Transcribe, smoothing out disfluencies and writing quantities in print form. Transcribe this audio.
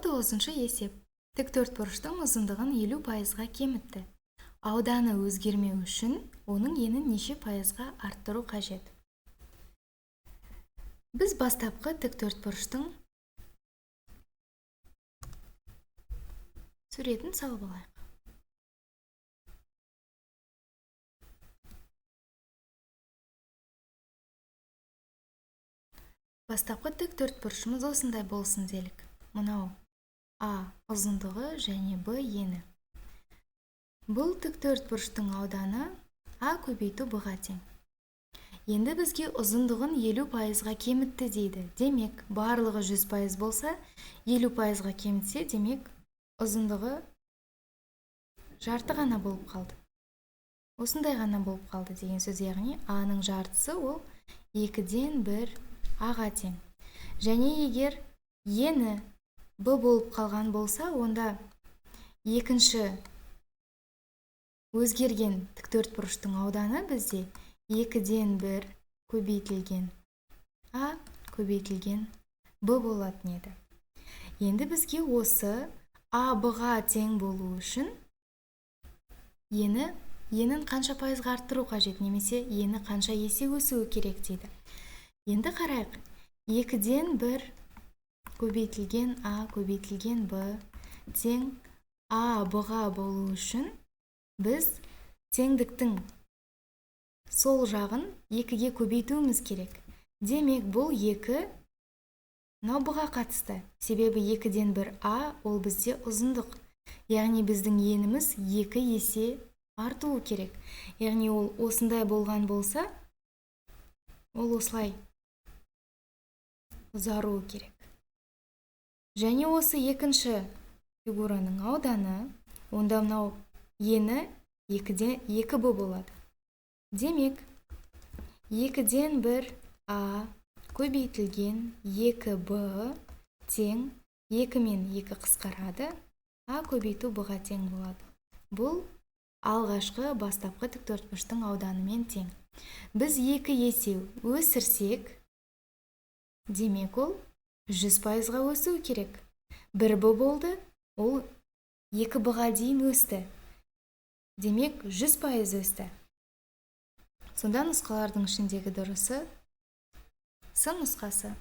19-шы есеп. Тіктөртбұрыштың ұзындығын 50%-ға кемітті. Ауданы өзгермеу үшін оның енін неше пайызға арттыру қажет? Біз бастапқы тіктөртбұрыштың суретін салып алайық. Бастапқы тіктөртбұрышымыз осындай болсын делік. Мынау А ұзындығы және Б ені. Бұл тіктөртбұрыштың ауданы А көбейту Б-ға тең. Енді бізге ұзындығын 50%-ға кемітті дейді. Демек, барлығы 100% болса, 50%-ға кемітсе, демек, ұзындығы жарты ғана болып қалды. Осындай ғана болып қалды деген сөз, яғни А-ның жартысы ол 2-ден 1 А-ға тең. Және егер ені Б болып қалған болса, онда екінші өзгерген тіктөртбұрыштың ауданы бізде 2-ден 1 көбейтілген А көбейтілген Б болатын еді. Енді бізге осы А Б-ға тең болу үшін енін қанша пайызға арттыру қажет, немесе ені қанша есе өсуі керек дейді. Енді қарайық. 2-ден 1 көбейтілген А көбейтілген Б тең А Б-ға болу үшін біз теңдіктің сол жағын 2-ге көбейтуіміз керек. Демек, бұл 2 Б-ға қатысты. Себебі 2-ден 1 А ол бізде ұзындық. Яғни біздің еніміз 2 есе артуы керек. Яғни ол осындай болған болса, ол осылай ұзаруы керек. Және осы екінші фигураның ауданы, онда мынау ені 2 Б болады. Демек, 2-ден 1 А көбейтілген 2 Б тең 2 мен 2 қысқарады, А көбейту Б-ға тең болады. Бұл алғашқы бастапқы тіктөртбұрыштың ауданымен тең. Біз 2 есе өсірсек, демек ол 100%-ға өсу керек. 1 Б болды, ол 2 Б-ға дейін өсті. Демек, 100% өсті. Сонда нұсқалардың ішіндегі дұрысы С нұсқасы.